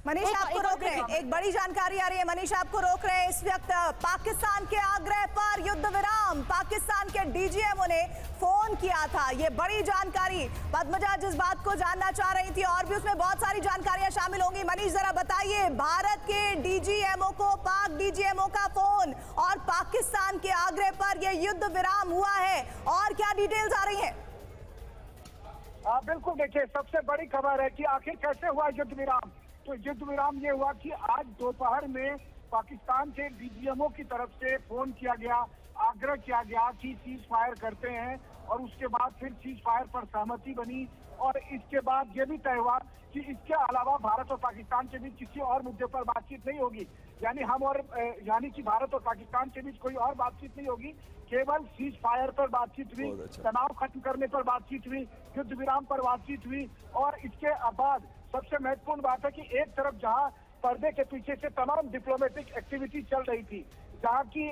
मनीष आपको रोक रहे हैं, एक बड़ी जानकारी आ रही है। मनीष आपको रोक रहे हैं इस वक्त। पाकिस्तान के आग्रह पर युद्ध विराम, पाकिस्तान के डीजीएमओ ने फोन किया था। ये बड़ी जानकारी पद्मजा जिस बात को जानना चाह रही थी, और भी उसमें बहुत सारी जानकारियां शामिल होंगी। मनीष जरा बताइए, भारत के डीजीएमओ को पाक डीजीएमओ का फोन और पाकिस्तान के आग्रह पर यह युद्ध विराम हुआ है, और क्या डिटेल्स आ रही हैं? बिल्कुल, देखिए सबसे बड़ी खबर है कि आखिर कैसे हुआ युद्ध विराम। तो युद्ध विराम ये हुआ कि आज दोपहर में पाकिस्तान के डीजीएमओ की तरफ से फोन किया गया, आग्रह किया गया कि सीज फायर करते हैं, और उसके बाद फिर सीज फायर पर सहमति बनी। और इसके बाद ये भी तय हुआ कि इसके अलावा भारत और पाकिस्तान के बीच किसी और मुद्दे पर बातचीत नहीं होगी, यानी कि भारत और पाकिस्तान के बीच कोई और बातचीत नहीं होगी, केवल सीज फायर पर बातचीत हुई, तनाव खत्म करने पर बातचीत हुई, युद्ध विराम पर बातचीत हुई। और इसके बाद सबसे महत्वपूर्ण बात है कि एक तरफ जहां पर्दे के पीछे से तमाम डिप्लोमेटिक एक्टिविटी चल रही थी, जहाँ की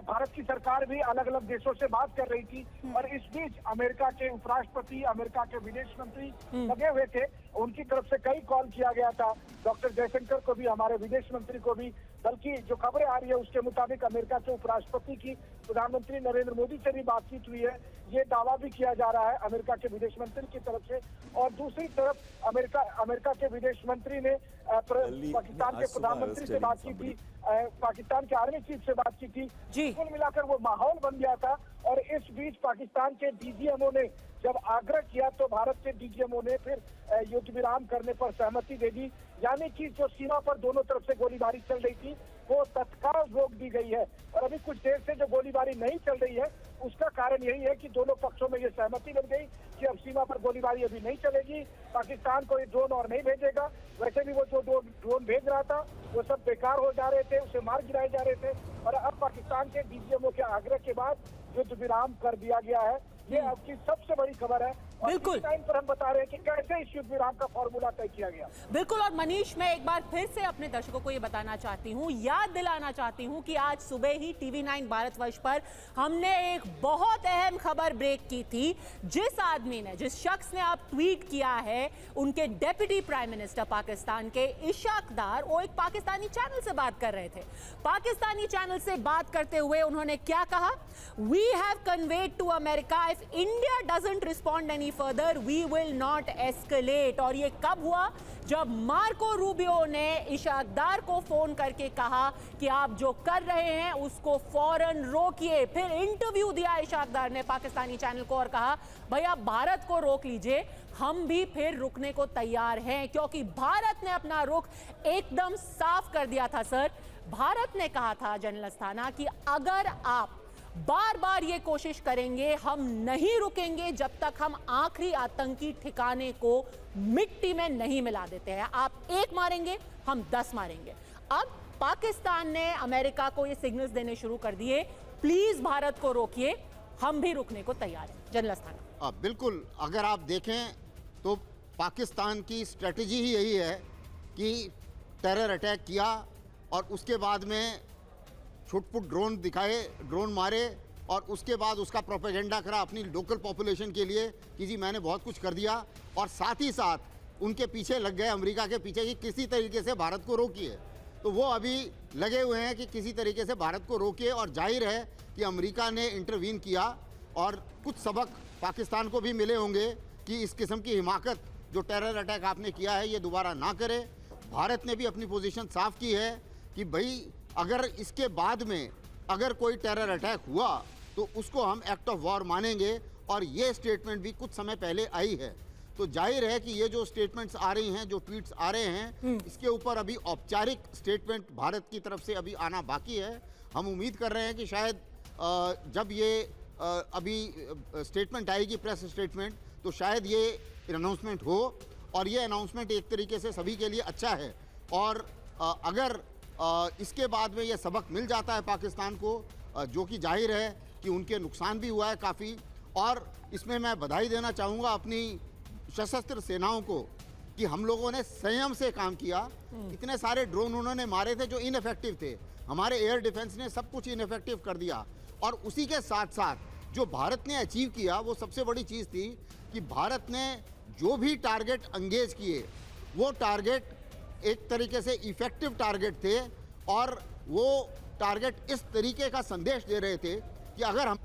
भारत की सरकार भी अलग अलग देशों से बात कर रही थी, और इस बीच अमेरिका के उपराष्ट्रपति, अमेरिका के विदेश मंत्री लगे हुए थे। उनकी तरफ से कई कॉल किया गया था, डॉक्टर जयशंकर को भी, हमारे विदेश मंत्री को भी। बल्कि जो खबरें आ रही है उसके मुताबिक अमेरिका के उपराष्ट्रपति की प्रधानमंत्री नरेंद्र मोदी से भी बातचीत हुई है, ये दावा भी किया जा रहा है अमेरिका के विदेश मंत्री की तरफ से। और दूसरी तरफ अमेरिका के विदेश मंत्री ने पाकिस्तान के प्रधानमंत्री से बातचीत की, पाकिस्तान के आर्मी चीफ से बातचीत की। कुल मिलाकर वो माहौल बन गया था। और इस बीच पाकिस्तान के डीजीएमओ ने जब आग्रह किया तो भारत के डीजीएमओ ने फिर युद्ध विराम करने पर सहमति दे दी, यानी कि जो सीमा पर दोनों तरफ से गोलीबारी चल रही थी वो तत्काल रोक दी गई है। और अभी कुछ देर से जो गोलीबारी नहीं चल रही है उसका कारण यही है कि दोनों पक्षों में ये सहमति बन गई कि अब सीमा पर गोलीबारी अभी नहीं चलेगी, पाकिस्तान को ये ड्रोन और नहीं भेजेगा। वैसे भी वो जो ड्रोन भेज रहा था वो सब बेकार हो जा रहे थे, उसे मार गिराए जा रहे थे। और अब पाकिस्तान के डीजीएमओ के आग्रह के बाद युद्ध विराम कर दिया गया है। ये आपकी सबसे बड़ी खबर है। बिल्कुल, टाइम पर हम बता रहे हैं कि कैसे इस युद्ध विराम का फॉर्मूला तय किया गया। बिल्कुल। और मनीष, मैं एक बार फिर से अपने दर्शकों को ये बताना चाहती हूँ, याद दिलाना चाहती हूँ कि आज सुबह ही TV9 भारतवर्ष पर हमने एक बहुत अहम खबर ब्रेक की थी। जिस शख्स ने आप ट्वीट किया है, उनके डेप्यूटी प्राइम मिनिस्टर पाकिस्तान के इशाक डार, वो एक पाकिस्तानी चैनल से बात कर रहे थे। पाकिस्तानी चैनल से बात करते हुए उन्होंने क्या कहा? We have conveyed to America, if India doesn't respond any further we will not escalate. और ये कब हुआ? जब मार्को रूबियो ने इशाक डार को फोन करके कहा कि आप जो कर रहे हैं उसको फौरन रोकिए। फिर इंटरव्यू दिया इशाक डार ने पाकिस्तानी चैनल को और कहा, भैया भारत को रोक लीजिए, हम भी फिर रुकने को तैयार हैं, क्योंकि भारत ने अपना रुख एकदम साफ कर दिया था। सर, भारत ने कहा था जनरल अस्थाना कि अगर आप बार बार ये कोशिश करेंगे, हम नहीं रुकेंगे जब तक हम आखिरी आतंकी ठिकाने को मिट्टी में नहीं मिला देते हैं। आप एक मारेंगे, हम 10 मारेंगे। अब पाकिस्तान ने अमेरिका को ये सिग्नल्स देने शुरू कर दिए, प्लीज भारत को रोकिए, हम भी रुकने को तैयार हैं। जनरल अस्थाना। बिल्कुल, अगर आप देखें तो पाकिस्तान की स्ट्रेटजी ही यही है कि टेरर अटैक किया और उसके बाद में छुटपुट ड्रोन दिखाए, ड्रोन मारे, और उसके बाद उसका प्रोपेगेंडा करा अपनी लोकल पॉपुलेशन के लिए कि जी मैंने बहुत कुछ कर दिया। और साथ ही साथ उनके पीछे लग गए, अमेरिका के पीछे, कि किसी तरीके से भारत को रोकिए। तो वो अभी लगे हुए हैं कि किसी तरीके से भारत को रोकिए। और जाहिर है कि अमेरिका ने इंटरवीन किया और कुछ सबक पाकिस्तान को भी मिले होंगे कि इस किस्म की हिमाकत जो टेरर अटैक आपने किया है ये दोबारा ना करे। भारत ने भी अपनी पोजीशन साफ की है कि भाई अगर इसके बाद में अगर कोई टेरर अटैक हुआ तो उसको हम एक्ट ऑफ वॉर मानेंगे। और ये स्टेटमेंट भी कुछ समय पहले आई है। तो जाहिर है कि ये जो स्टेटमेंट्स आ रही हैं, जो ट्वीट्स आ रहे हैं, इसके ऊपर अभी औपचारिक स्टेटमेंट भारत की तरफ से अभी आना बाकी है। हम उम्मीद कर रहे हैं कि शायद जब ये अभी स्टेटमेंट आएगी, प्रेस स्टेटमेंट, तो शायद ये अनाउंसमेंट हो। और ये अनाउंसमेंट एक तरीके से सभी के लिए अच्छा है। और अगर इसके बाद में ये सबक मिल जाता है पाकिस्तान को, जो कि जाहिर है कि उनके नुकसान भी हुआ है काफ़ी। और इसमें मैं बधाई देना चाहूँगा अपनी सशस्त्र सेनाओं को कि हम लोगों ने संयम से काम किया। इतने सारे ड्रोन उन्होंने मारे थे जो इनफेक्टिव थे, हमारे एयर डिफेंस ने सब कुछ इनफेक्टिव कर दिया। और उसी के साथ साथ जो भारत ने अचीव किया वो सबसे बड़ी चीज़ थी कि भारत ने जो भी टारगेट एंगेज किए वो टारगेट एक तरीके से इफेक्टिव टारगेट थे और वो टारगेट इस तरीके का संदेश दे रहे थे कि अगर हम